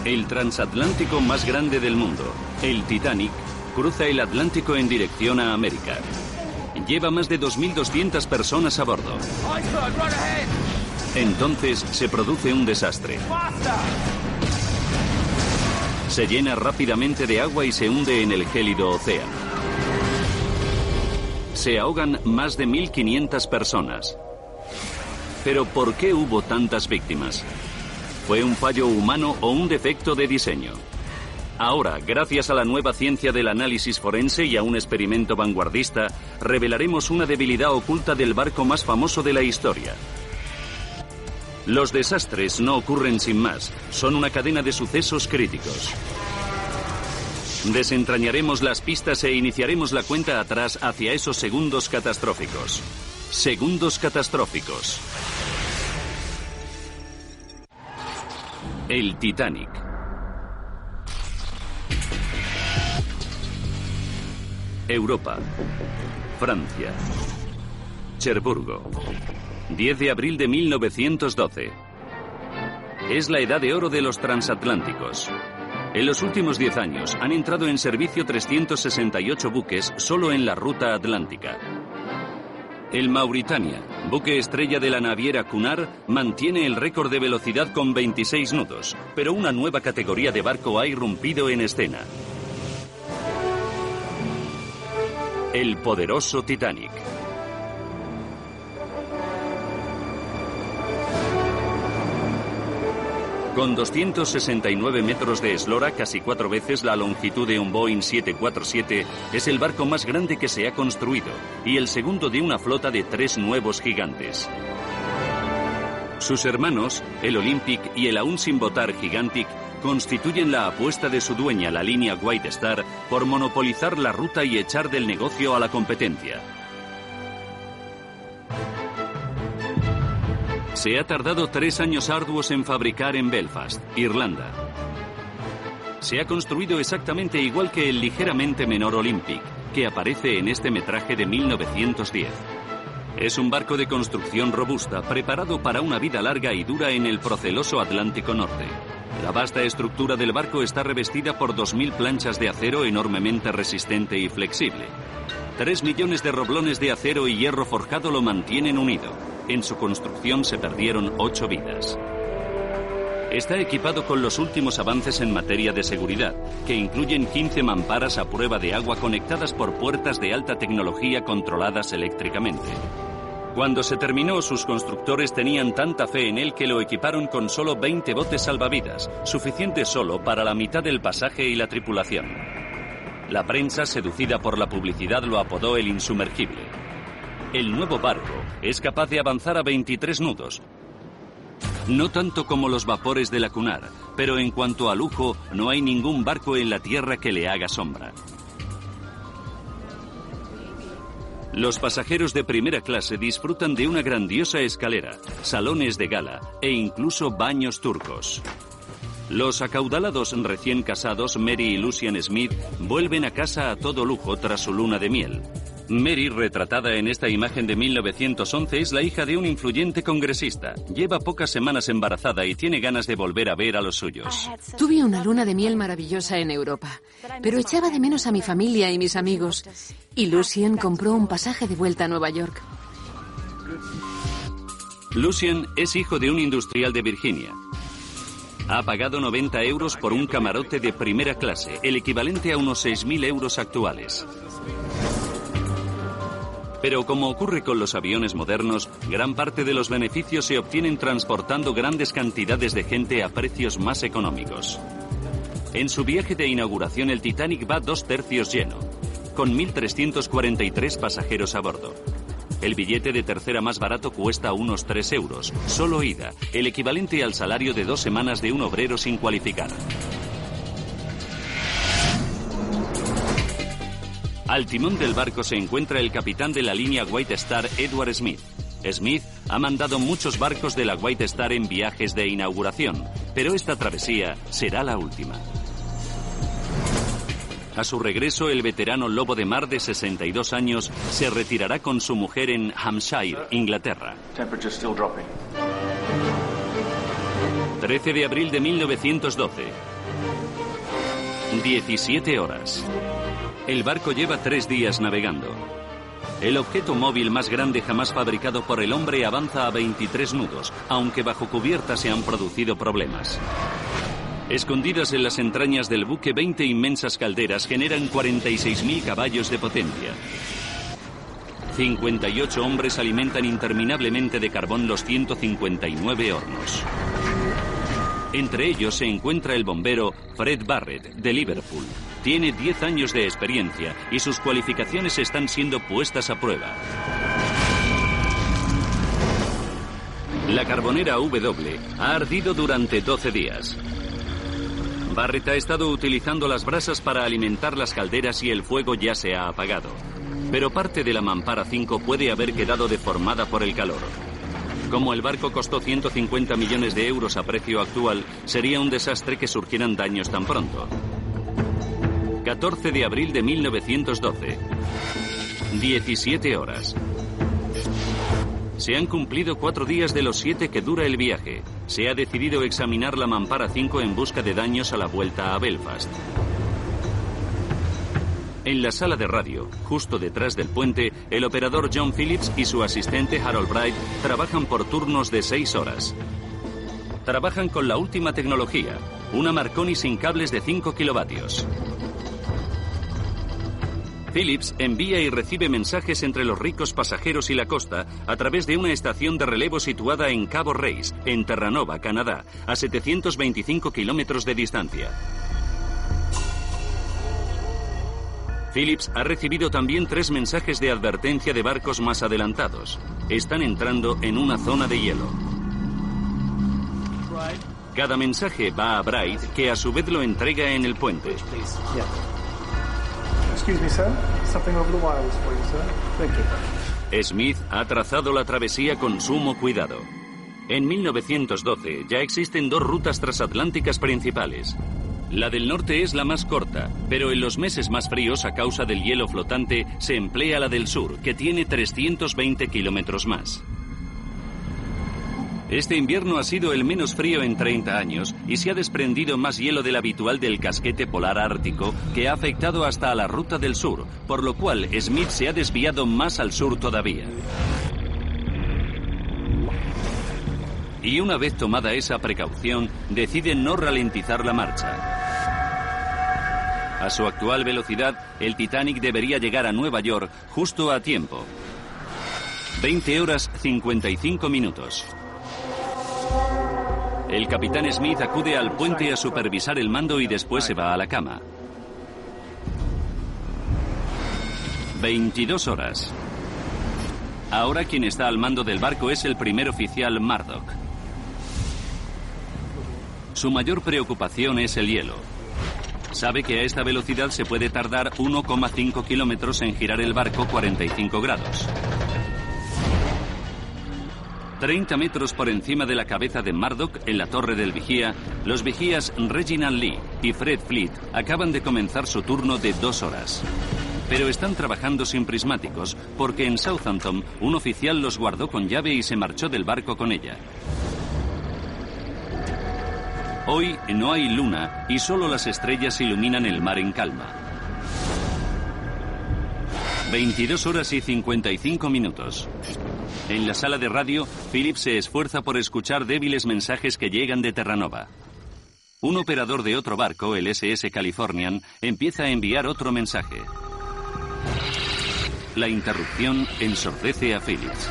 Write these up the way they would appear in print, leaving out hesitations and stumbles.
El transatlántico más grande del mundo, el Titanic, cruza el Atlántico en dirección a América. Lleva más de 2.200 personas a bordo. Entonces se produce un desastre. Se llena rápidamente de agua y se hunde en el gélido océano. Se ahogan más de 1.500 personas. Pero ¿por qué hubo tantas víctimas? ¿Fue un fallo humano o un defecto de diseño? Ahora, gracias a la nueva ciencia del análisis forense y a un experimento vanguardista, revelaremos una debilidad oculta del barco más famoso de la historia. Los desastres no ocurren sin más, son una cadena de sucesos críticos. Desentrañaremos las pistas e iniciaremos la cuenta atrás hacia esos segundos catastróficos. Segundos catastróficos. El Titanic. Europa. Francia. Cherburgo. 10 de abril de 1912. Es la edad de oro de los transatlánticos. En los últimos 10 años han entrado en servicio 368 buques solo en la ruta atlántica. El Mauritania, buque estrella de la naviera Cunard, mantiene el récord de velocidad con 26 nudos, pero una nueva categoría de barco ha irrumpido en escena. El poderoso Titanic. Con 269 metros de eslora, casi 4 veces la longitud de un Boeing 747, es el barco más grande que se ha construido y el segundo de una flota de 3 nuevos gigantes. Sus hermanos, el Olympic y el aún sin votar Gigantic, constituyen la apuesta de su dueña, la línea White Star, por monopolizar la ruta y echar del negocio a la competencia. Se ha tardado 3 años arduos en fabricar en Belfast, Irlanda. Se ha construido exactamente igual que el ligeramente menor Olympic, que aparece en este metraje de 1910. Es un barco de construcción robusta, preparado para una vida larga y dura en el proceloso Atlántico Norte. La vasta estructura del barco está revestida por 2.000 planchas de acero enormemente resistente y flexible. 3 millones de roblones de acero y hierro forjado lo mantienen unido. En su construcción se perdieron 8 vidas. Está equipado con los últimos avances en materia de seguridad, que incluyen 15 mamparas a prueba de agua conectadas por puertas de alta tecnología controladas eléctricamente. Cuando se terminó, sus constructores tenían tanta fe en él que lo equiparon con solo 20 botes salvavidas, suficiente solo para la mitad del pasaje y la tripulación. La prensa, seducida por la publicidad, lo apodó el insumergible. El nuevo barco es capaz de avanzar a 23 nudos. No tanto como los vapores de la Cunard, pero en cuanto a lujo, no hay ningún barco en la tierra que le haga sombra. Los pasajeros de primera clase disfrutan de una grandiosa escalera, salones de gala e incluso baños turcos. Los acaudalados recién casados Mary y Lucian Smith vuelven a casa a todo lujo tras su luna de miel. Mary, retratada en esta imagen de 1911, es la hija de un influyente congresista. Lleva pocas semanas embarazada y tiene ganas de volver a ver a los suyos. Tuve una luna de miel maravillosa en Europa, pero echaba de menos a mi familia y mis amigos. Y Lucian compró un pasaje de vuelta a Nueva York. Lucian es hijo de un industrial de Virginia. Ha pagado 90 euros por un camarote de primera clase, el equivalente a unos 6.000 euros actuales. Pero como ocurre con los aviones modernos, gran parte de los beneficios se obtienen transportando grandes cantidades de gente a precios más económicos. En su viaje de inauguración, el Titanic va 2/3 lleno, con 1.343 pasajeros a bordo. El billete de tercera más barato cuesta unos 3 euros, solo ida, el equivalente al salario de 2 semanas de un obrero sin cualificar. Al timón del barco se encuentra el capitán de la línea White Star, Edward Smith. Smith ha mandado muchos barcos de la White Star en viajes de inauguración, pero esta travesía será la última. A su regreso, el veterano lobo de mar de 62 años se retirará con su mujer en Hampshire, Inglaterra. 13 de abril de 1912. 17 horas. El barco lleva 3 días navegando. El objeto móvil más grande jamás fabricado por el hombre avanza a 23 nudos, aunque bajo cubierta se han producido problemas. Escondidas en las entrañas del buque, 20 inmensas calderas generan 46.000 caballos de potencia. 58 hombres alimentan interminablemente de carbón los 159 hornos. Entre ellos se encuentra el bombero Fred Barrett, de Liverpool. Tiene 10 años de experiencia y sus cualificaciones están siendo puestas a prueba. La carbonera W ha ardido durante 12 días. Barrett ha estado utilizando las brasas para alimentar las calderas y el fuego ya se ha apagado. Pero parte de la mampara 5 puede haber quedado deformada por el calor. Como el barco costó 150 millones de euros a precio actual, sería un desastre que surgieran daños tan pronto. 14 de abril de 1912. 17 horas. Se han cumplido 4 días de los 7 que dura el viaje. Se ha decidido examinar la mampara 5 en busca de daños a la vuelta a Belfast. En la sala de radio, justo detrás del puente, el operador John Phillips y su asistente Harold Bright trabajan por turnos de 6 horas. Trabajan con la última tecnología, una Marconi sin cables de 5 kilovatios. Phillips envía y recibe mensajes entre los ricos pasajeros y la costa a través de una estación de relevo situada en Cabo Race, en Terranova, Canadá, a 725 kilómetros de distancia. Phillips ha recibido también 3 mensajes de advertencia de barcos más adelantados. Están entrando en una zona de hielo. Cada mensaje va a Bright, que a su vez lo entrega en el puente. Smith ha trazado la travesía con sumo cuidado. En 1912 ya existen 2 rutas transatlánticas principales. La del norte es la más corta, pero en los meses más fríos, a causa del hielo flotante, se emplea la del sur, que tiene 320 kilómetros más. Este invierno ha sido el menos frío en 30 años y se ha desprendido más hielo del habitual del casquete polar ártico, que ha afectado hasta a la ruta del sur, por lo cual Smith se ha desviado más al sur todavía. Y una vez tomada esa precaución, decide no ralentizar la marcha. A su actual velocidad, el Titanic debería llegar a Nueva York justo a tiempo. 20 horas 55 minutos. El capitán Smith acude al puente a supervisar el mando y después se va a la cama. 22 horas. Ahora quien está al mando del barco es el primer oficial Murdoch. Su mayor preocupación es el hielo. Sabe que a esta velocidad se puede tardar 1,5 kilómetros en girar el barco 45 grados. 30 metros por encima de la cabeza de Murdoch, en la torre del vigía, los vigías Reginald Lee y Fred Fleet acaban de comenzar su turno de 2 horas. Pero están trabajando sin prismáticos, porque en Southampton un oficial los guardó con llave y se marchó del barco con ella. Hoy no hay luna y solo las estrellas iluminan el mar en calma. 22 horas y 55 minutos. En la sala de radio, Phillips se esfuerza por escuchar débiles mensajes que llegan de Terranova. Un operador de otro barco, el SS Californian, empieza a enviar otro mensaje. La interrupción ensordece a Phillips.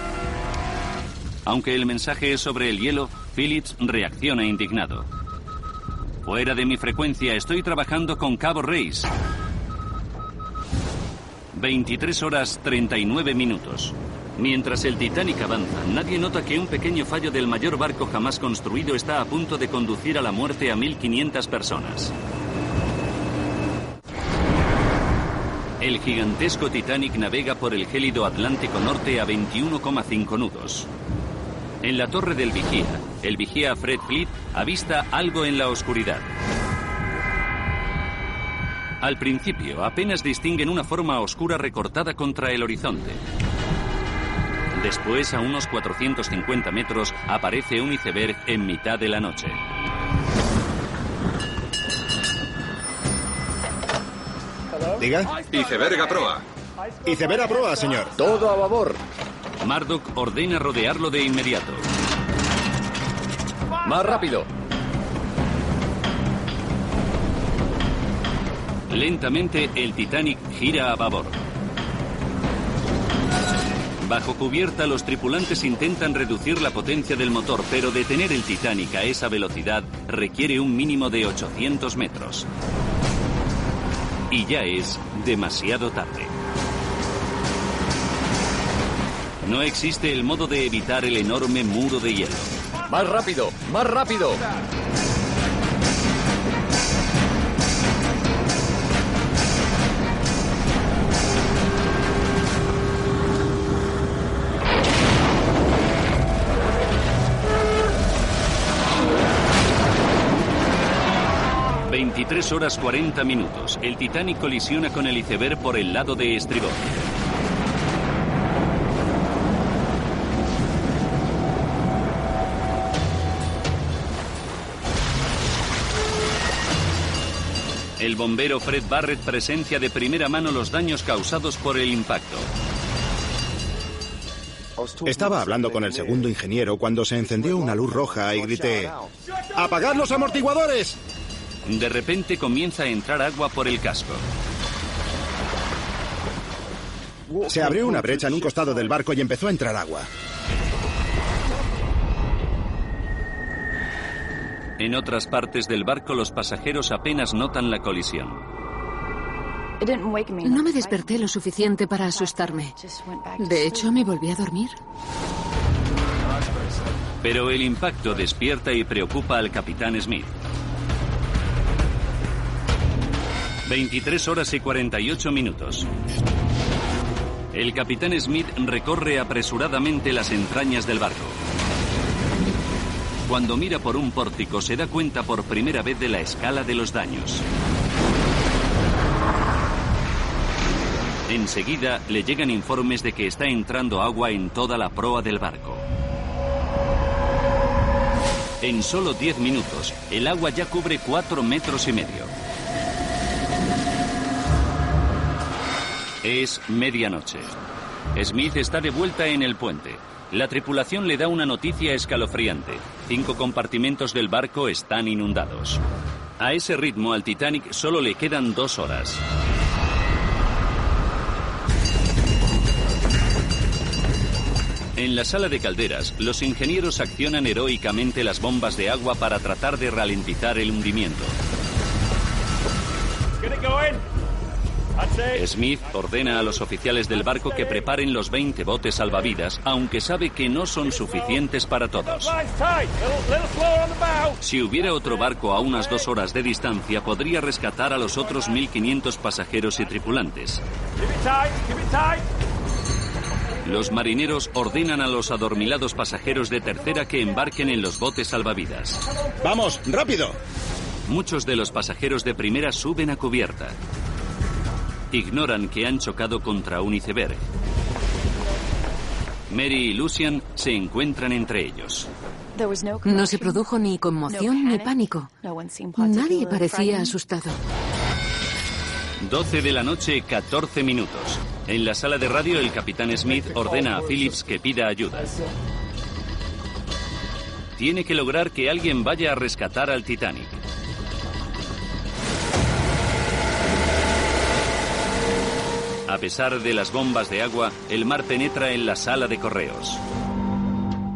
Aunque el mensaje es sobre el hielo, Phillips reacciona indignado. Fuera de mi frecuencia, estoy trabajando con Cabo Race. 23 horas 39 minutos. Mientras el Titanic avanza, nadie nota que un pequeño fallo del mayor barco jamás construido está a punto de conducir a la muerte a 1.500 personas. El gigantesco Titanic navega por el gélido Atlántico Norte a 21,5 nudos. En la torre del vigía, el vigía Fred Fleet avista algo en la oscuridad. Al principio, apenas distinguen una forma oscura recortada contra el horizonte. Después, a unos 450 metros, aparece un iceberg en mitad de la noche. Diga. Iceberg a proa. Iceberg a proa, señor. Todo a babor. Murdoch ordena rodearlo de inmediato. Más rápido. Lentamente, el Titanic gira a babor. Bajo cubierta, los tripulantes intentan reducir la potencia del motor, pero detener el Titanic a esa velocidad requiere un mínimo de 800 metros. Y ya es demasiado tarde. No existe el modo de evitar el enorme muro de hielo. Más rápido, más rápido. ...23 horas 40 minutos... ...el Titanic colisiona con el iceberg por el lado de estribor. El bombero Fred Barrett presencia de primera mano los daños causados por el impacto. Estaba hablando con el segundo ingeniero cuando se encendió una luz roja y grité: ¡apagad los amortiguadores! De repente comienza a entrar agua por el casco. Se abrió una brecha en un costado del barco y empezó a entrar agua. En otras partes del barco, los pasajeros apenas notan la colisión. No me desperté lo suficiente para asustarme. De hecho, me volví a dormir. Pero el impacto despierta y preocupa al capitán Smith. 23 horas y 48 minutos. El capitán Smith recorre apresuradamente las entrañas del barco. Cuando mira por un pórtico, se da cuenta por primera vez de la escala de los daños. Enseguida le llegan informes de que está entrando agua en toda la proa del barco. En solo 10 minutos, el agua ya cubre 4,5 metros. Es medianoche. Smith está de vuelta en el puente. La tripulación le da una noticia escalofriante. 5 compartimentos del barco están inundados. A ese ritmo, al Titanic solo le quedan 2 horas. En la sala de calderas, los ingenieros accionan heroicamente las bombas de agua para tratar de ralentizar el hundimiento. Smith ordena a los oficiales del barco que preparen los 20 botes salvavidas, aunque sabe que no son suficientes para todos. Si hubiera otro barco a unas 2 horas de distancia, podría rescatar a los otros 1.500 pasajeros y tripulantes. Los marineros ordenan a los adormilados pasajeros de tercera que embarquen en los botes salvavidas. ¡Vamos, rápido! Muchos de los pasajeros de primera suben a cubierta. Ignoran que han chocado contra un iceberg. Mary y Lucian se encuentran entre ellos. No se produjo ni conmoción ni pánico. Nadie parecía asustado. 12 de la noche, 14 minutos. En la sala de radio, el capitán Smith ordena a Phillips que pida ayuda. Tiene que lograr que alguien vaya a rescatar al Titanic. A pesar de las bombas de agua, el mar penetra en la sala de correos.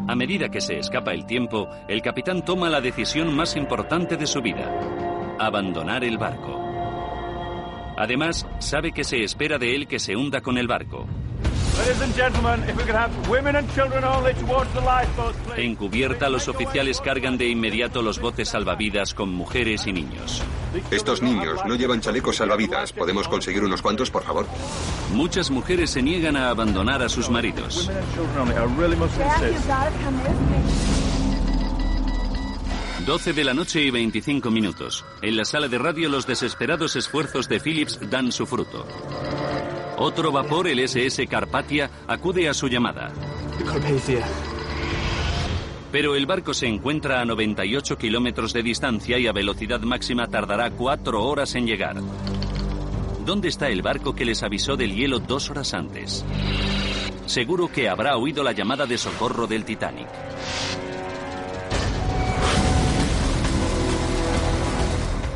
A medida que se escapa el tiempo, el capitán toma la decisión más importante de su vida: abandonar el barco. Además, sabe que se espera de él que se hunda con el barco. En cubierta, los oficiales cargan de inmediato los botes salvavidas con mujeres y niños. Estos niños no llevan chalecos salvavidas. ¿Podemos conseguir unos cuantos, por favor? Muchas mujeres se niegan a abandonar a sus maridos. 12 de la noche y 25 minutos. En la sala de radio, los desesperados esfuerzos de Phillips dan su fruto. Otro vapor, el SS Carpathia, acude a su llamada. Pero el barco se encuentra a 98 kilómetros de distancia y a velocidad máxima tardará 4 horas en llegar. ¿Dónde está el barco que les avisó del hielo 2 horas antes? Seguro que habrá oído la llamada de socorro del Titanic.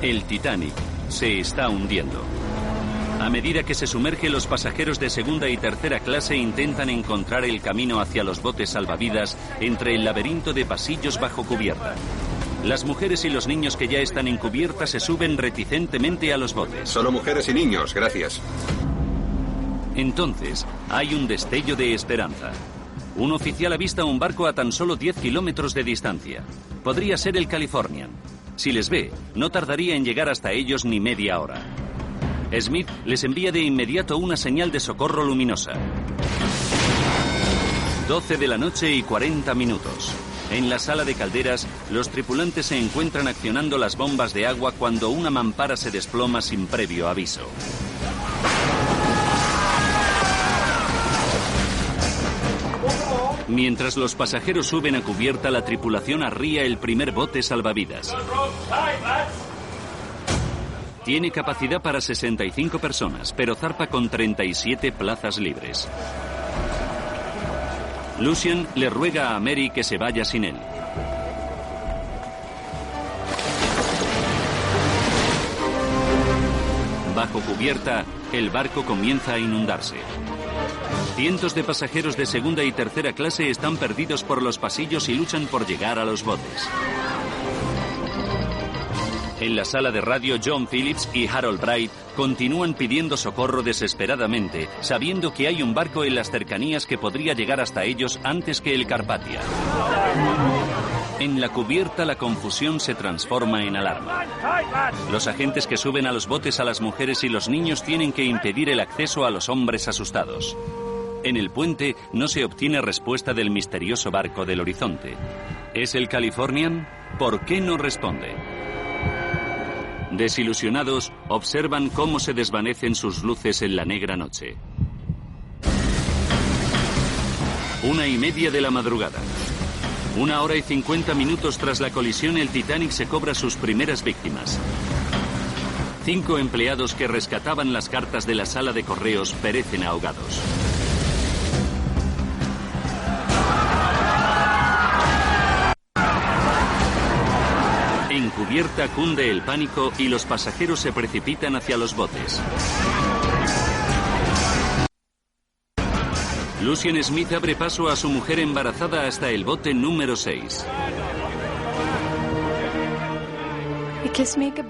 El Titanic se está hundiendo. A medida que se sumerge, los pasajeros de segunda y tercera clase intentan encontrar el camino hacia los botes salvavidas entre el laberinto de pasillos bajo cubierta. Las mujeres y los niños que ya están en cubierta se suben reticentemente a los botes. Solo mujeres y niños, gracias. Entonces, hay un destello de esperanza. Un oficial avista un barco a tan solo 10 kilómetros de distancia. Podría ser el Californian. Si les ve, no tardaría en llegar hasta ellos ni media hora. Smith les envía de inmediato una señal de socorro luminosa. 12 de la noche y 40 minutos. En la sala de calderas, los tripulantes se encuentran accionando las bombas de agua cuando una mampara se desploma sin previo aviso. Mientras los pasajeros suben a cubierta, la tripulación arría el primer bote salvavidas. Tiene capacidad para 65 personas, pero zarpa con 37 plazas libres. Lucien le ruega a Mary que se vaya sin él. Bajo cubierta, el barco comienza a inundarse. Cientos de pasajeros de segunda y tercera clase están perdidos por los pasillos y luchan por llegar a los botes. En la sala de radio, John Phillips y Harold Bright continúan pidiendo socorro desesperadamente, sabiendo que hay un barco en las cercanías que podría llegar hasta ellos antes que el Carpathia. En la cubierta, la confusión se transforma en alarma. Los agentes que suben a los botes a las mujeres y los niños tienen que impedir el acceso a los hombres asustados. En el puente no se obtiene respuesta del misterioso barco del horizonte. ¿Es el Californian? ¿Por qué no responde? Desilusionados, observan cómo se desvanecen sus luces en la negra noche. 1:30 de la madrugada. 1 hora y 50 minutos tras la colisión, el Titanic se cobra sus primeras víctimas. 5 empleados que rescataban las cartas de la sala de correos perecen ahogados. En cubierta cunde el pánico y los pasajeros se precipitan hacia los botes. Lucien Smith abre paso a su mujer embarazada hasta el bote número 6.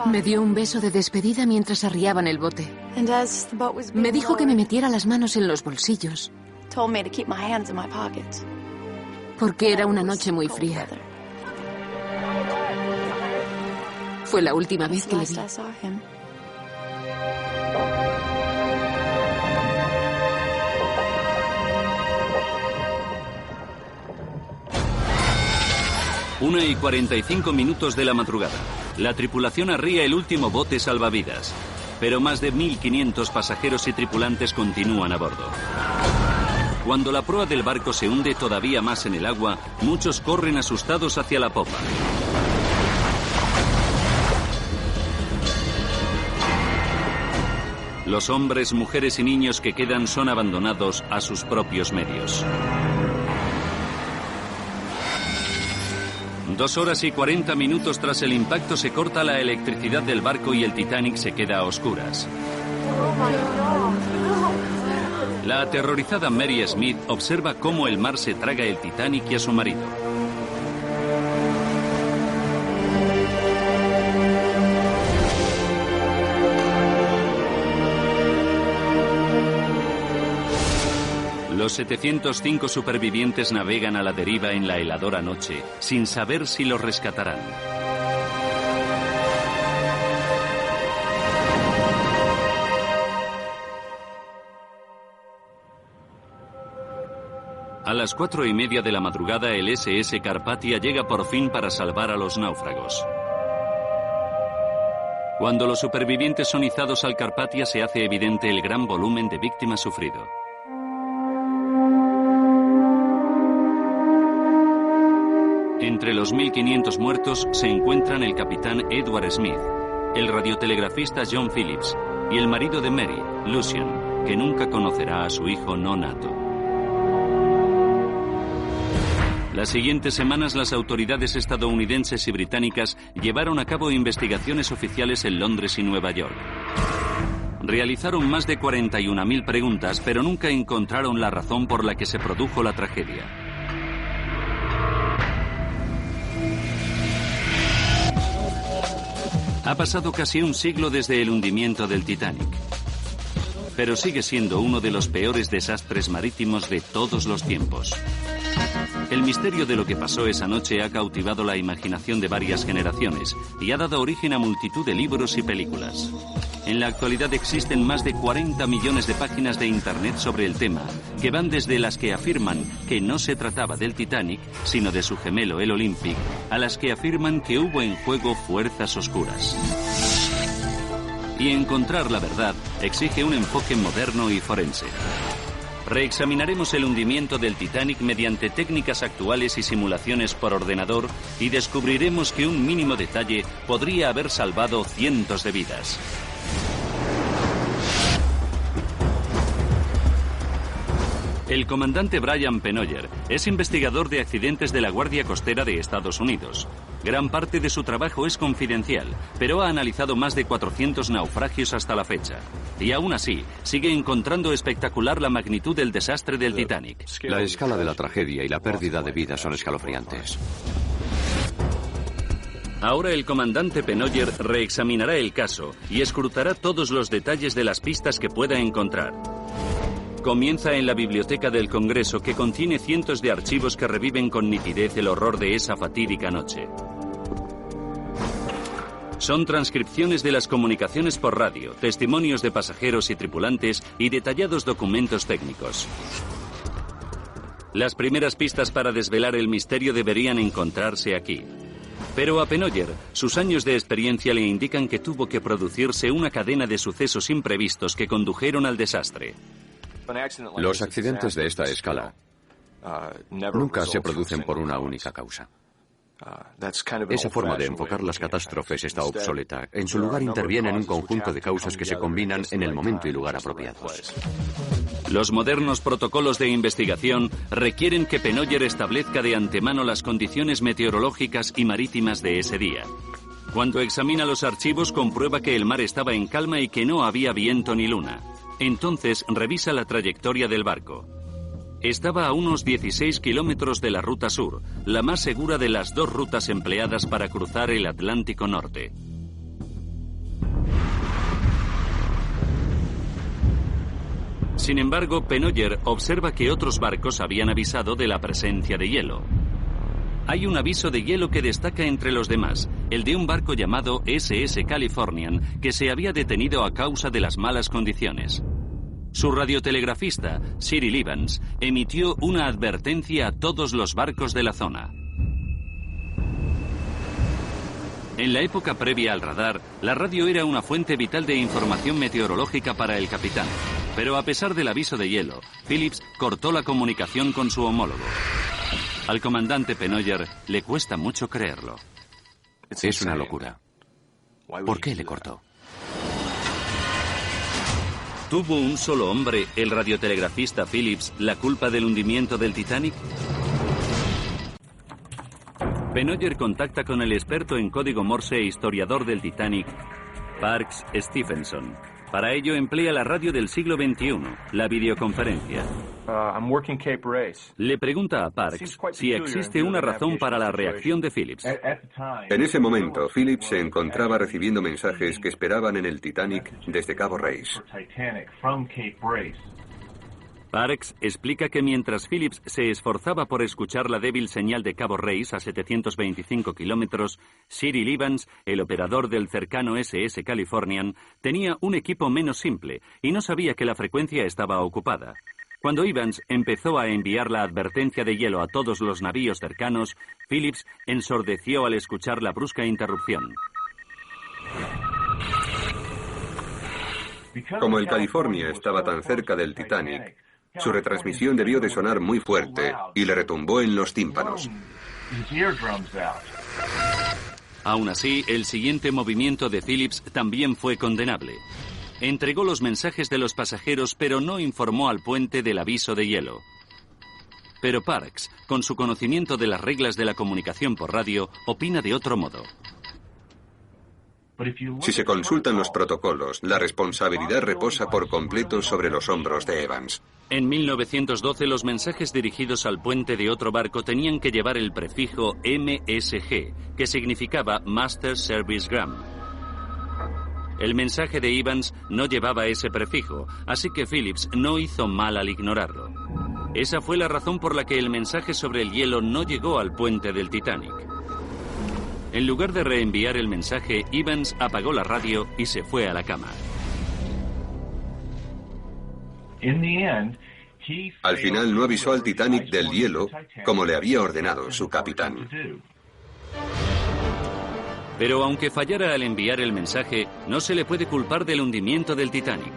Me dio un beso de despedida mientras arriaban el bote. Me dijo que me metiera las manos en los bolsillos, porque era una noche muy fría. Fue la última vez que le vi. Una y 45 minutos de la madrugada. La tripulación arría el último bote salvavidas, pero más de 1.500 pasajeros y tripulantes continúan a bordo. Cuando la proa del barco se hunde todavía más en el agua, muchos corren asustados hacia la popa. Los hombres, mujeres y niños que quedan son abandonados a sus propios medios. 2 horas y 40 minutos tras el impacto se corta la electricidad del barco y el Titanic se queda a oscuras. La aterrorizada Mary Smith observa cómo el mar se traga el Titanic y a su marido. Los 705 supervivientes navegan a la deriva en la heladora noche, sin saber si los rescatarán. A las 4:30 de la madrugada, el SS Carpathia llega por fin para salvar a los náufragos. Cuando los supervivientes son izados al Carpathia, se hace evidente el gran volumen de víctimas sufrido. Entre los 1.500 muertos se encuentran el capitán Edward Smith, el radiotelegrafista John Phillips y el marido de Mary, Lucien, que nunca conocerá a su hijo no nato. Las siguientes semanas las autoridades estadounidenses y británicas llevaron a cabo investigaciones oficiales en Londres y Nueva York. Realizaron más de 41.000 preguntas, pero nunca encontraron la razón por la que se produjo la tragedia. Ha pasado casi un siglo desde el hundimiento del Titanic, pero sigue siendo uno de los peores desastres marítimos de todos los tiempos. El misterio de lo que pasó esa noche ha cautivado la imaginación de varias generaciones y ha dado origen a multitud de libros y películas. En la actualidad existen más de 40 millones de páginas de Internet sobre el tema, que van desde las que afirman que no se trataba del Titanic, sino de su gemelo el Olympic, a las que afirman que hubo en juego fuerzas oscuras. Y encontrar la verdad exige un enfoque moderno y forense. Reexaminaremos el hundimiento del Titanic mediante técnicas actuales y simulaciones por ordenador y descubriremos que un mínimo detalle podría haber salvado cientos de vidas. El comandante Brian Pennoyer es investigador de accidentes de la Guardia Costera de Estados Unidos. Gran parte de su trabajo es confidencial, pero ha analizado más de 400 naufragios hasta la fecha. Y aún así, sigue encontrando espectacular la magnitud del desastre del Titanic. La escala de la tragedia y la pérdida de vidas son escalofriantes. Ahora el comandante Pennoyer reexaminará el caso y escrutará todos los detalles de las pistas que pueda encontrar. Comienza en la Biblioteca del Congreso, que contiene cientos de archivos que reviven con nitidez el horror de esa fatídica noche. Son transcripciones de las comunicaciones por radio, testimonios de pasajeros y tripulantes y detallados documentos técnicos. Las primeras pistas para desvelar el misterio deberían encontrarse aquí. Pero a Pennoyer, sus años de experiencia le indican que tuvo que producirse una cadena de sucesos imprevistos que condujeron al desastre. Los accidentes de esta escala nunca se producen por una única causa. Esa forma de enfocar las catástrofes está obsoleta. En su lugar intervienen un conjunto de causas que se combinan en el momento y lugar apropiados. Los modernos protocolos de investigación requieren que Pennoyer establezca de antemano las condiciones meteorológicas y marítimas de ese día. Cuando examina los archivos, comprueba que el mar estaba en calma y que no había viento ni luna. Entonces revisa la trayectoria del barco. Estaba a unos 16 kilómetros de la ruta sur, la más segura de las dos rutas empleadas para cruzar el Atlántico Norte. Sin embargo, Pennoyer observa que otros barcos habían avisado de la presencia de hielo. Hay un aviso de hielo que destaca entre los demás, el de un barco llamado SS Californian, que se había detenido a causa de las malas condiciones. Su radiotelegrafista, Cyril Evans, emitió una advertencia a todos los barcos de la zona. En la época previa al radar, la radio era una fuente vital de información meteorológica para el capitán. Pero a pesar del aviso de hielo, Phillips cortó la comunicación con su homólogo. Al comandante Pennoyer le cuesta mucho creerlo. Es una locura. ¿Por qué le cortó? ¿Tuvo un solo hombre, el radiotelegrafista Phillips, la culpa del hundimiento del Titanic? Pennoyer contacta con el experto en código Morse e historiador del Titanic, Parks Stephenson. Para ello emplea la radio del siglo XXI, la videoconferencia. Le pregunta a Parks si existe una razón para la reacción de Phillips. En ese momento, Phillips se encontraba recibiendo mensajes que esperaban en el Titanic desde Cabo Race. Parks explica que mientras Phillips se esforzaba por escuchar la débil señal de Cabo Race a 725 kilómetros, Cyril Evans, el operador del cercano SS Californian, tenía un equipo menos simple y no sabía que la frecuencia estaba ocupada. Cuando Evans empezó a enviar la advertencia de hielo a todos los navíos cercanos, Phillips ensordeció al escuchar la brusca interrupción. Como el California estaba tan cerca del Titanic, su retransmisión debió de sonar muy fuerte y le retumbó en los tímpanos. Aún así, el siguiente movimiento de Phillips también fue condenable. Entregó los mensajes de los pasajeros, pero no informó al puente del aviso de hielo. Pero Parks, con su conocimiento de las reglas de la comunicación por radio, opina de otro modo. Si se consultan los protocolos, la responsabilidad reposa por completo sobre los hombros de Evans. En 1912, los mensajes dirigidos al puente de otro barco tenían que llevar el prefijo MSG, que significaba Master Service Gram. El mensaje de Evans no llevaba ese prefijo, así que Phillips no hizo mal al ignorarlo. Esa fue la razón por la que el mensaje sobre el hielo no llegó al puente del Titanic. En lugar de reenviar el mensaje, Evans apagó la radio y se fue a la cama. Al final no avisó al Titanic del hielo como le había ordenado su capitán. Pero aunque fallara al enviar el mensaje, no se le puede culpar del hundimiento del Titanic.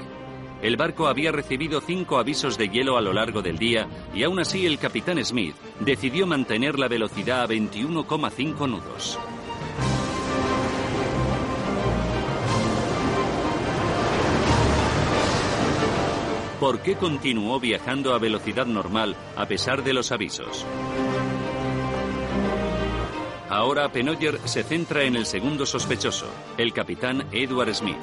El barco había recibido 5 avisos de hielo a lo largo del día y aún así el capitán Smith decidió mantener la velocidad a 21,5 nudos. ¿Por qué continuó viajando a velocidad normal a pesar de los avisos? Ahora Pennoyer se centra en el segundo sospechoso, el capitán Edward Smith.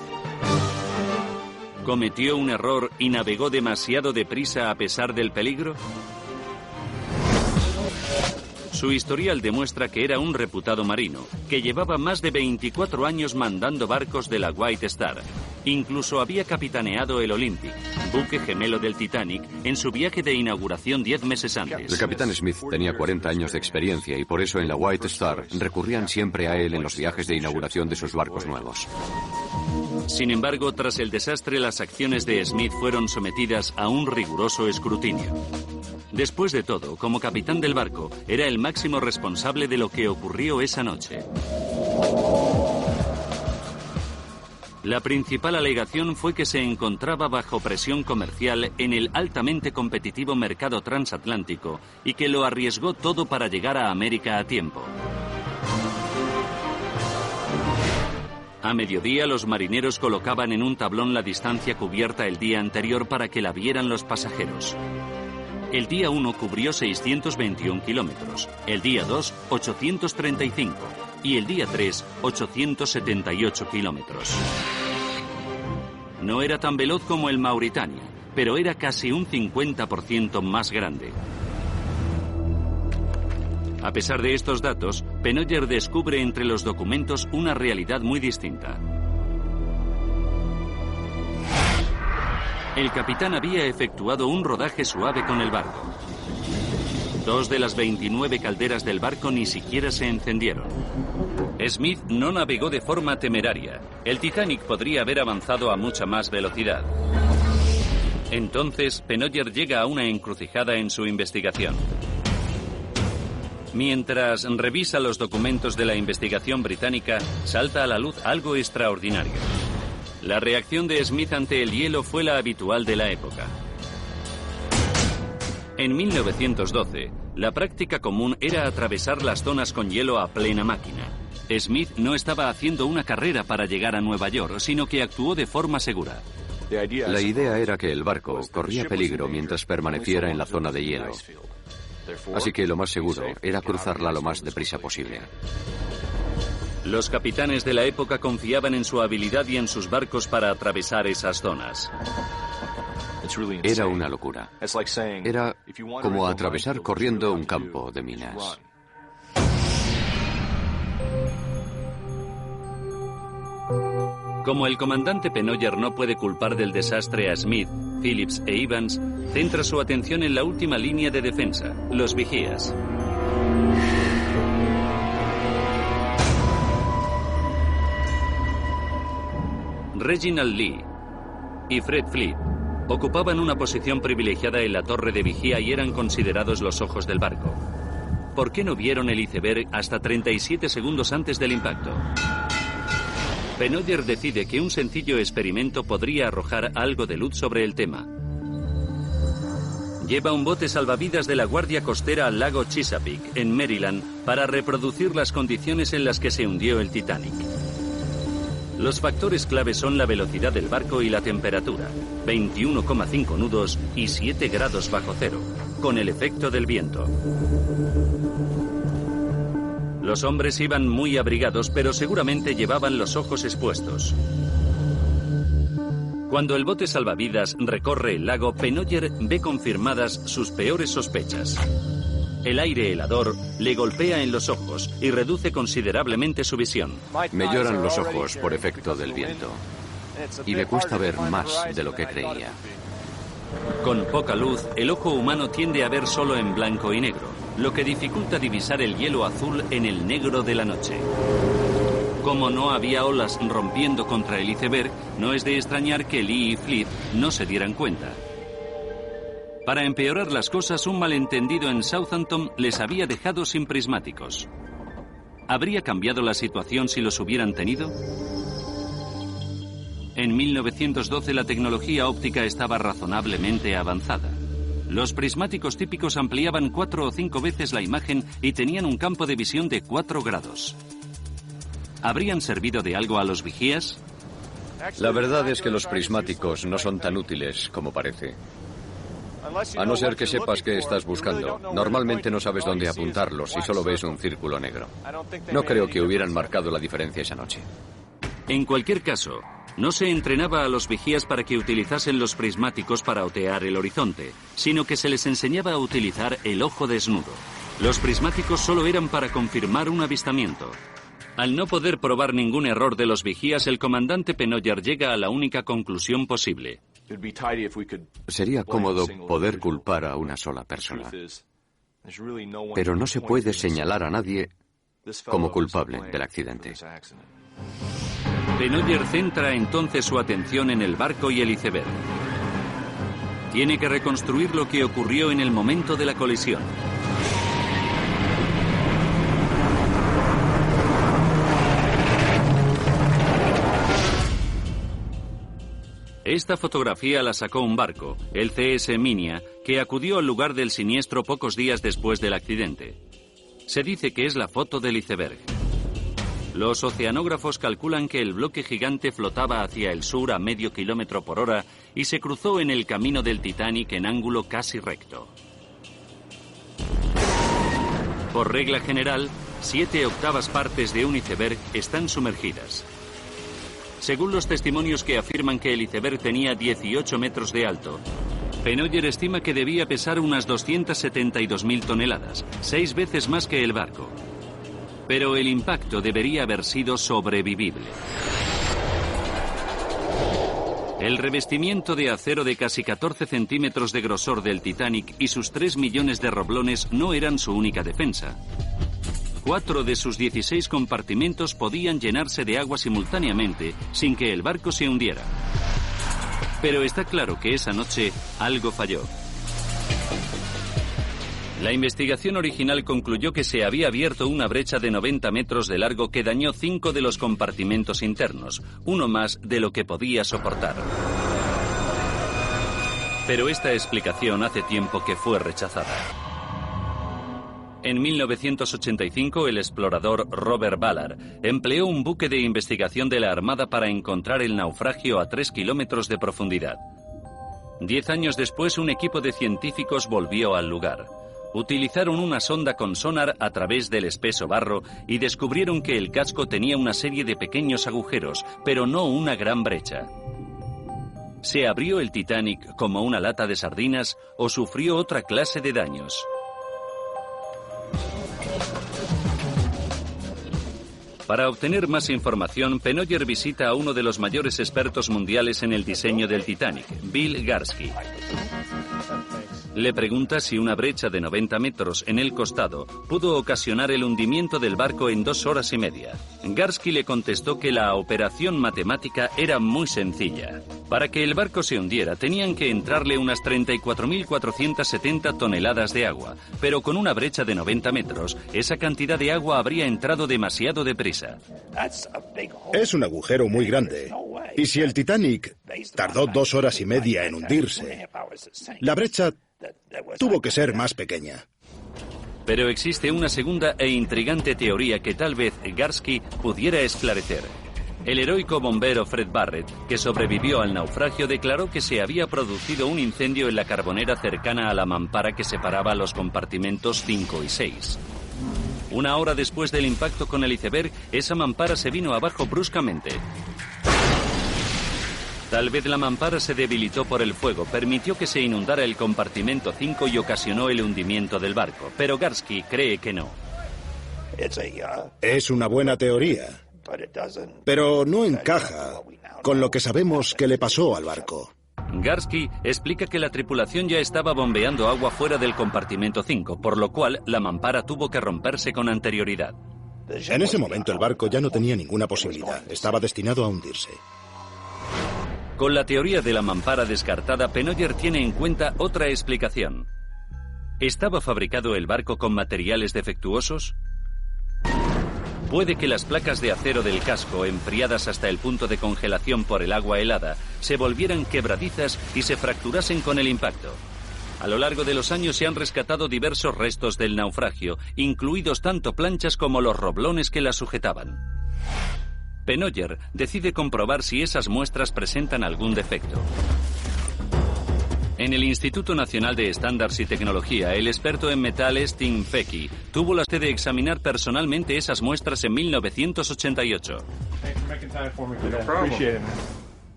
¿Cometió un error y navegó demasiado deprisa a pesar del peligro? Su historial demuestra que era un reputado marino, que llevaba más de 24 años mandando barcos de la White Star. Incluso había capitaneado el Olympic, buque gemelo del Titanic, en su viaje de inauguración 10 meses antes. El capitán Smith tenía 40 años de experiencia y por eso en la White Star recurrían siempre a él en los viajes de inauguración de sus barcos nuevos. Sin embargo, tras el desastre, las acciones de Smith fueron sometidas a un riguroso escrutinio. Después de todo, como capitán del barco, era el máximo responsable de lo que ocurrió esa noche. La principal alegación fue que se encontraba bajo presión comercial en el altamente competitivo mercado transatlántico y que lo arriesgó todo para llegar a América a tiempo. A mediodía, los marineros colocaban en un tablón la distancia cubierta el día anterior para que la vieran los pasajeros. El día 1 cubrió 621 kilómetros, el día 2, 835 y el día 3, 878 kilómetros. No era tan veloz como el Mauritania, pero era casi un 50% más grande. A pesar de estos datos, Pennoyer descubre entre los documentos una realidad muy distinta. El capitán había efectuado un rodaje suave con el barco. 2 de las 29 calderas del barco ni siquiera se encendieron. Smith no navegó de forma temeraria. El Titanic podría haber avanzado a mucha más velocidad. Entonces, Pennoyer llega a una encrucijada en su investigación. Mientras revisa los documentos de la investigación británica, salta a la luz algo extraordinario. La reacción de Smith ante el hielo fue la habitual de la época. En 1912, la práctica común era atravesar las zonas con hielo a plena máquina. Smith no estaba haciendo una carrera para llegar a Nueva York, sino que actuó de forma segura. La idea era que el barco corría peligro mientras permaneciera en la zona de hielo. Así que lo más seguro era cruzarla lo más deprisa posible. Los capitanes de la época confiaban en su habilidad y en sus barcos para atravesar esas zonas. Era una locura. Era como atravesar corriendo un campo de minas. Como el comandante Pennoyer no puede culpar del desastre a Smith, Phillips e Evans, centra su atención en la última línea de defensa, los vigías. Reginald Lee y Fred Fleet ocupaban una posición privilegiada en la torre de vigía y eran considerados los ojos del barco. ¿Por qué no vieron el iceberg hasta 37 segundos antes del impacto? Pennoyer decide que un sencillo experimento podría arrojar algo de luz sobre el tema. lleva un bote salvavidas de la Guardia Costera al lago Chesapeake, en Maryland, para reproducir las condiciones en las que se hundió el Titanic. Los factores clave son la velocidad del barco y la temperatura, 21,5 nudos y 7 grados bajo cero, con el efecto del viento. Los hombres iban muy abrigados, pero seguramente llevaban los ojos expuestos. Cuando el bote salvavidas recorre el lago, Pennoyer ve confirmadas sus peores sospechas. El aire helador le golpea en los ojos y reduce considerablemente su visión. Me lloran los ojos por efecto del viento. Y me cuesta ver más de lo que creía. Con poca luz, el ojo humano tiende a ver solo en blanco y negro, lo que dificulta divisar el hielo azul en el negro de la noche. Como no había olas rompiendo contra el iceberg, no es de extrañar que Lee y Fleet no se dieran cuenta. Para empeorar las cosas, un malentendido en Southampton les había dejado sin prismáticos. ¿Habría cambiado la situación si los hubieran tenido? En 1912 la tecnología óptica estaba razonablemente avanzada. Los prismáticos típicos ampliaban 4 o 5 veces la imagen y tenían un campo de visión de 4 grados. ¿Habrían servido de algo a los vigías? La verdad es que los prismáticos no son tan útiles como parece. A no ser que sepas qué estás buscando. Normalmente no sabes dónde apuntarlos y solo ves un círculo negro. No creo que hubieran marcado la diferencia esa noche. En cualquier caso, no se entrenaba a los vigías para que utilizasen los prismáticos para otear el horizonte, sino que se les enseñaba a utilizar el ojo desnudo. Los prismáticos solo eran para confirmar un avistamiento. Al no poder probar ningún error de los vigías, el comandante Pennoyer llega a la única conclusión posible. Sería cómodo poder culpar a una sola persona. Pero no se puede señalar a nadie como culpable del accidente. Pennoyer centra entonces su atención en el barco y el iceberg. Tiene que reconstruir lo que ocurrió en el momento de la colisión. Esta fotografía la sacó un barco, el CS Minia, que acudió al lugar del siniestro pocos días después del accidente. Se dice que es la foto del iceberg. Los oceanógrafos calculan que el bloque gigante flotaba hacia el sur a medio kilómetro por hora y se cruzó en el camino del Titanic en ángulo casi recto. Por regla general, 7/8 partes de un iceberg están sumergidas. Según los testimonios que afirman que el iceberg tenía 18 metros de alto, Pennoyer estima que debía pesar unas 272.000 toneladas, 6 veces más que el barco. Pero el impacto debería haber sido sobrevivible. El revestimiento de acero de casi 14 centímetros de grosor del Titanic y sus 3 millones de roblones no eran su única defensa. 4 de sus 16 compartimentos podían llenarse de agua simultáneamente sin que el barco se hundiera. Pero está claro que esa noche algo falló. La investigación original concluyó que se había abierto una brecha de 90 metros de largo que dañó 5 de los compartimentos internos, uno más de lo que podía soportar. Pero esta explicación hace tiempo que fue rechazada. En 1985, el explorador Robert Ballard empleó un buque de investigación de la Armada para encontrar el naufragio a 3 kilómetros de profundidad. 10 años después, un equipo de científicos volvió al lugar. Utilizaron una sonda con sonar a través del espeso barro y descubrieron que el casco tenía una serie de pequeños agujeros, pero no una gran brecha. ¿Se abrió el Titanic como una lata de sardinas o sufrió otra clase de daños? Para obtener más información, Pennoyer visita a uno de los mayores expertos mundiales en el diseño del Titanic, Bill Garsky. Le pregunta si una brecha de 90 metros en el costado pudo ocasionar el hundimiento del barco en 2 horas y media. Garsky le contestó que la operación matemática era muy sencilla. Para que el barco se hundiera tenían que entrarle unas 34.470 toneladas de agua, pero con una brecha de 90 metros, esa cantidad de agua habría entrado demasiado deprisa. Es un agujero muy grande. Y si el Titanic tardó 2 horas y media en hundirse, la brecha Tuvo que ser más pequeña. Pero existe una segunda e intrigante teoría que tal vez Garsky pudiera esclarecer. El heroico bombero Fred Barrett, que sobrevivió al naufragio, declaró que se había producido un incendio en la carbonera cercana a la mampara que separaba los compartimentos 5 y 6. Una hora después del impacto con el iceberg, esa mampara se vino abajo bruscamente. Tal vez la mampara se debilitó por el fuego, permitió que se inundara el compartimento 5 y ocasionó el hundimiento del barco, pero Garsky cree que no. Es una buena teoría, pero no encaja con lo que sabemos que le pasó al barco. Garsky explica que la tripulación ya estaba bombeando agua fuera del compartimento 5, por lo cual la mampara tuvo que romperse con anterioridad. En ese momento el barco ya no tenía ninguna posibilidad, estaba destinado a hundirse. Con la teoría de la mampara descartada, Pennoyer tiene en cuenta otra explicación. ¿Estaba fabricado el barco con materiales defectuosos? Puede que las placas de acero del casco, enfriadas hasta el punto de congelación por el agua helada, se volvieran quebradizas y se fracturasen con el impacto. A lo largo de los años se han rescatado diversos restos del naufragio, incluidos tanto planchas como los roblones que las sujetaban. Pennoyer decide comprobar si esas muestras presentan algún defecto. En el Instituto Nacional de Estándares y Tecnología, el experto en metales Tim Fecky tuvo la suerte de examinar personalmente esas muestras en 1988.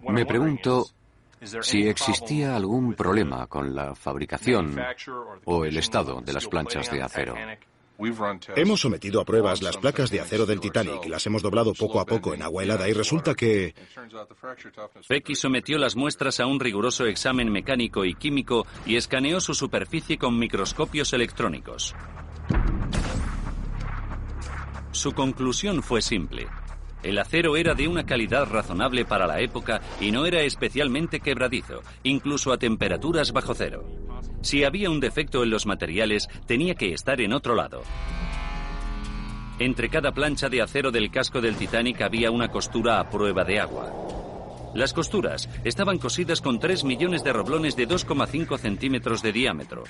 Me pregunto si existía algún problema con la fabricación o el estado de las planchas de acero. Hemos sometido a pruebas las placas de acero del Titanic, las hemos doblado poco a poco en agua helada y resulta que... Fecky sometió las muestras a un riguroso examen mecánico y químico y escaneó su superficie con microscopios electrónicos. Su conclusión fue simple. El acero era de una calidad razonable para la época y no era especialmente quebradizo, incluso a temperaturas bajo cero. Si había un defecto en los materiales, tenía que estar en otro lado. Entre cada plancha de acero del casco del Titanic había una costura a prueba de agua. Las costuras estaban cosidas con 3 millones de roblones de 2,5 centímetros de diámetro,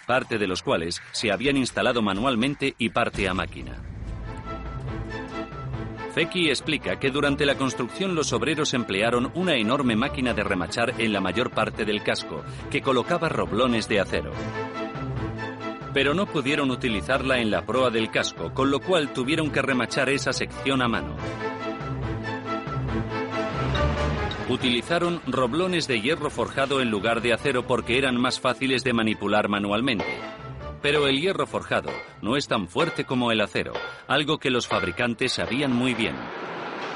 parte de los cuales se habían instalado manualmente y parte a máquina. Fecky explica que durante la construcción los obreros emplearon una enorme máquina de remachar en la mayor parte del casco, que colocaba roblones de acero. Pero no pudieron utilizarla en la proa del casco, con lo cual tuvieron que remachar esa sección a mano. Utilizaron roblones de hierro forjado en lugar de acero porque eran más fáciles de manipular manualmente. Pero el hierro forjado no es tan fuerte como el acero, algo que los fabricantes sabían muy bien.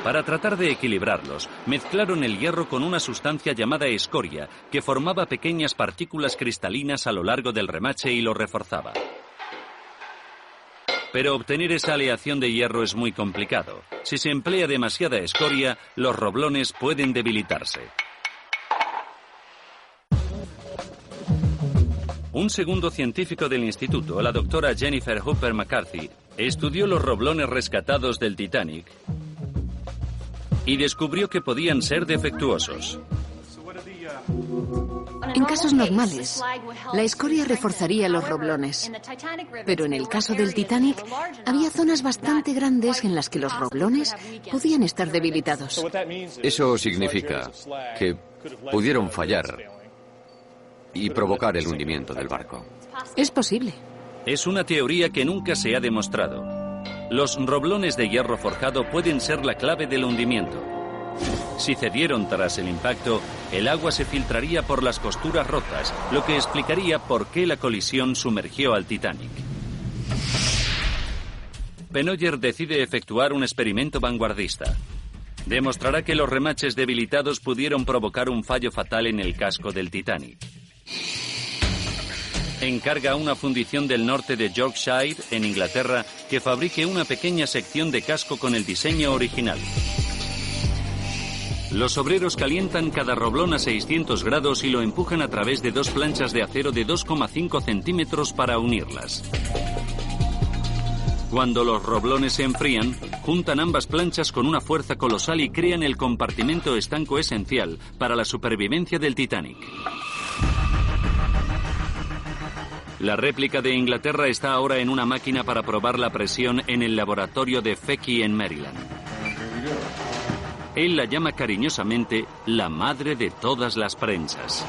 Para tratar de equilibrarlos, mezclaron el hierro con una sustancia llamada escoria, que formaba pequeñas partículas cristalinas a lo largo del remache y lo reforzaba. Pero obtener esa aleación de hierro es muy complicado. Si se emplea demasiada escoria, los roblones pueden debilitarse. Un segundo científico del instituto, la doctora Jennifer Hooper McCarthy, estudió los roblones rescatados del Titanic y descubrió que podían ser defectuosos. En casos normales, la escoria reforzaría los roblones. Pero en el caso del Titanic, había zonas bastante grandes en las que los roblones podían estar debilitados. Eso significa que pudieron fallar y provocar el hundimiento del barco. Es posible. Es una teoría que nunca se ha demostrado. Los roblones de hierro forjado pueden ser la clave del hundimiento. Si cedieron tras el impacto, el agua se filtraría por las costuras rotas, lo que explicaría por qué la colisión sumergió al Titanic. Pennoyer decide efectuar un experimento vanguardista. Demostrará que los remaches debilitados pudieron provocar un fallo fatal en el casco del Titanic. Encarga a una fundición del norte de Yorkshire, en Inglaterra, que fabrique una pequeña sección de casco con el diseño original. Los obreros calientan cada roblón a 600 grados y lo empujan a través de 2 planchas de acero de 2,5 centímetros para unirlas. Cuando los roblones se enfrían, juntan ambas planchas con una fuerza colosal y crean el compartimento estanco esencial para la supervivencia del Titanic. La réplica de Inglaterra está ahora en una máquina para probar la presión en el laboratorio de Fecky en Maryland. Él la llama cariñosamente la madre de todas las prensas.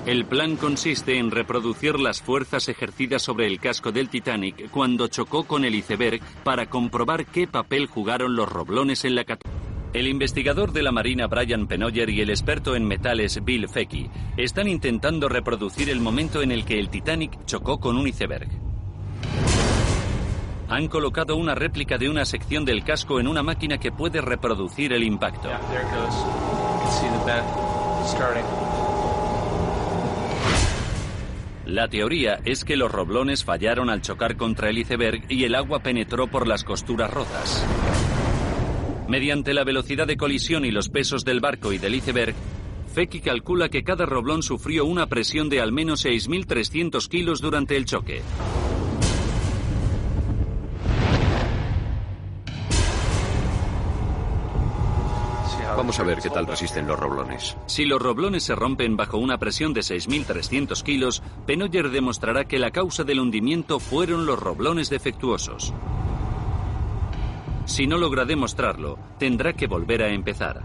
El plan consiste en reproducir las fuerzas ejercidas sobre el casco del Titanic cuando chocó con el iceberg para comprobar qué papel jugaron los roblones en la catástrofe. El investigador de la Marina Brian Pennoyer y el experto en metales Bill Fecky están intentando reproducir el momento en el que el Titanic chocó con un iceberg. Han colocado una réplica de una sección del casco en una máquina que puede reproducir el impacto. La teoría es que los roblones fallaron al chocar contra el iceberg y el agua penetró por las costuras rotas. Mediante la velocidad de colisión y los pesos del barco y del iceberg, Fecky calcula que cada roblón sufrió una presión de al menos 6.300 kilos durante el choque. Vamos a ver qué tal resisten los roblones. Si los roblones se rompen bajo una presión de 6.300 kilos, Pennoyer demostrará que la causa del hundimiento fueron los roblones defectuosos. Si no logra demostrarlo, tendrá que volver a empezar.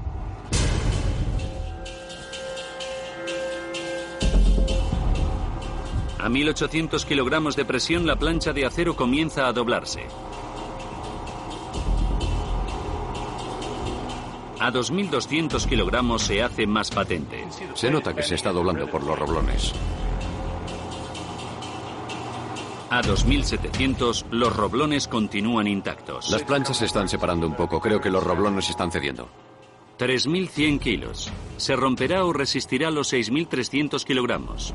A 1.800 kilogramos de presión, la plancha de acero comienza a doblarse. A 2.200 kilogramos se hace más patente. Se nota que se está doblando por los roblones. A 2.700, los roblones continúan intactos. Las planchas se están separando un poco. Creo que los roblones están cediendo. 3.100 kilos. ¿Se romperá o resistirá los 6.300 kilogramos?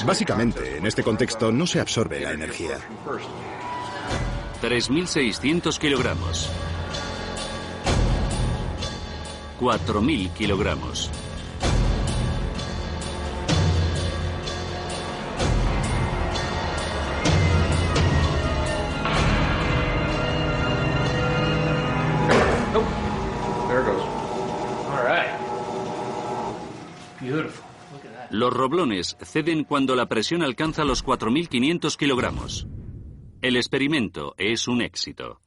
Básicamente, en este contexto no se absorbe la energía. 3.600 kilogramos. 4.000 kilogramos. Los roblones ceden cuando la presión alcanza los 4.500 kilogramos. El experimento es un éxito.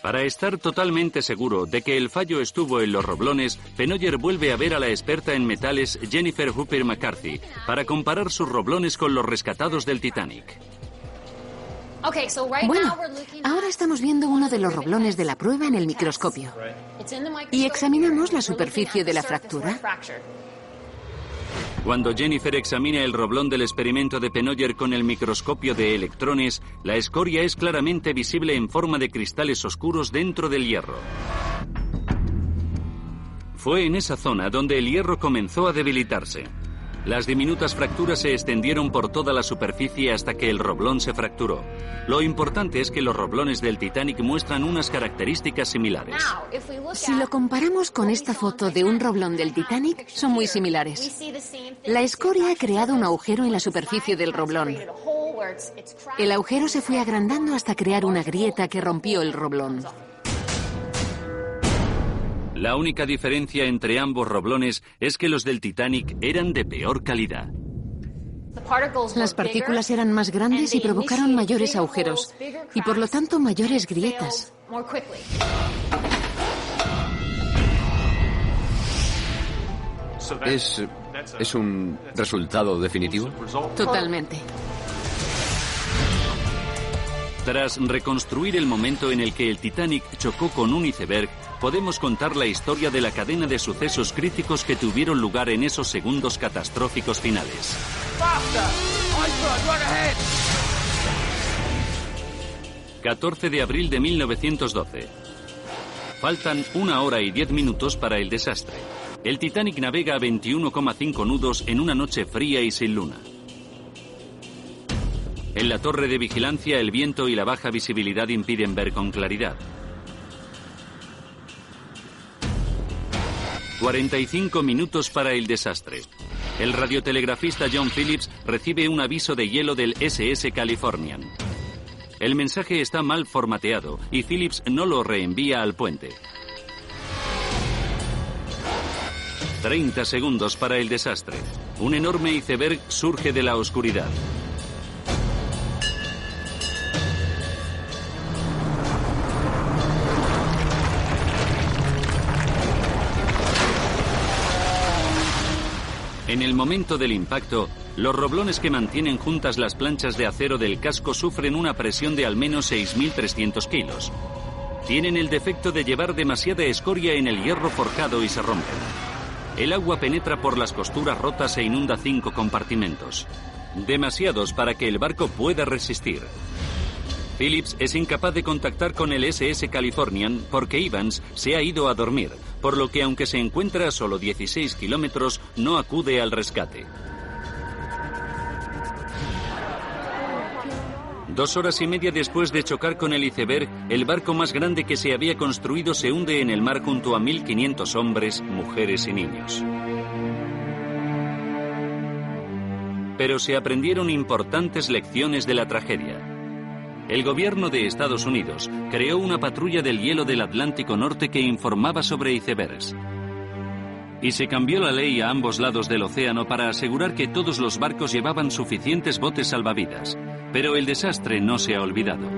Para estar totalmente seguro de que el fallo estuvo en los roblones, Pennoyer vuelve a ver a la experta en metales Jennifer Hooper McCarthy para comparar sus roblones con los rescatados del Titanic. Bueno, ahora estamos viendo uno de los roblones de la prueba en el microscopio. Y examinamos la superficie de la fractura. Cuando Jennifer examina el roblón del experimento de Pennoyer con el microscopio de electrones, la escoria es claramente visible en forma de cristales oscuros dentro del hierro. Fue en esa zona donde el hierro comenzó a debilitarse. Las diminutas fracturas se extendieron por toda la superficie hasta que el roblón se fracturó. Lo importante es que los roblones del Titanic muestran unas características similares. Si lo comparamos con esta foto de un roblón del Titanic, son muy similares. La escoria ha creado un agujero en la superficie del roblón. El agujero se fue agrandando hasta crear una grieta que rompió el roblón. La única diferencia entre ambos roblones es que los del Titanic eran de peor calidad. Las partículas eran más grandes y provocaron mayores agujeros, y por lo tanto mayores grietas. ¿Es un resultado definitivo? Totalmente. Tras reconstruir el momento en el que el Titanic chocó con un iceberg, podemos contar la historia de la cadena de sucesos críticos que tuvieron lugar en esos segundos catastróficos finales. 14 de abril de 1912. Faltan 1 hora y 10 minutos para el desastre. El Titanic navega a 21,5 nudos en una noche fría y sin luna. En la torre de vigilancia, el viento y la baja visibilidad impiden ver con claridad. 45 minutos para el desastre. El radiotelegrafista John Phillips recibe un aviso de hielo del SS Californian. El mensaje está mal formateado y Phillips no lo reenvía al puente. 30 segundos para el desastre. Un enorme iceberg surge de la oscuridad. En el momento del impacto, los roblones que mantienen juntas las planchas de acero del casco sufren una presión de al menos 6.300 kilos. Tienen el defecto de llevar demasiada escoria en el hierro forjado y se rompen. El agua penetra por las costuras rotas e inunda 5 compartimentos. Demasiados para que el barco pueda resistir. Phillips es incapaz de contactar con el SS Californian porque Evans se ha ido a dormir, por lo que aunque se encuentra a solo 16 kilómetros, no acude al rescate. 2 horas y media después de chocar con el iceberg, el barco más grande que se había construido se hunde en el mar junto a 1.500 hombres, mujeres y niños. Pero se aprendieron importantes lecciones de la tragedia. El gobierno de Estados Unidos creó una patrulla del hielo del Atlántico Norte que informaba sobre icebergs. Y se cambió la ley a ambos lados del océano para asegurar que todos los barcos llevaban suficientes botes salvavidas. Pero el desastre no se ha olvidado.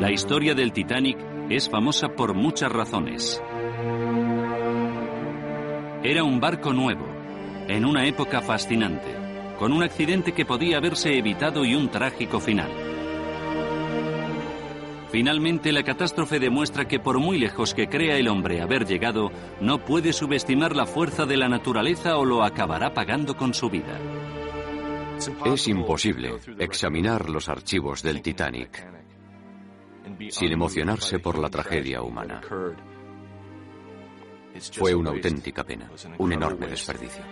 La historia del Titanic es famosa por muchas razones. Era un barco nuevo, en una época fascinante, con un accidente que podía haberse evitado y un trágico final. Finalmente, la catástrofe demuestra que por muy lejos que crea el hombre haber llegado, no puede subestimar la fuerza de la naturaleza o lo acabará pagando con su vida. Es imposible examinar los archivos del Titanic sin emocionarse por la tragedia humana. Fue una auténtica pena, un enorme desperdicio.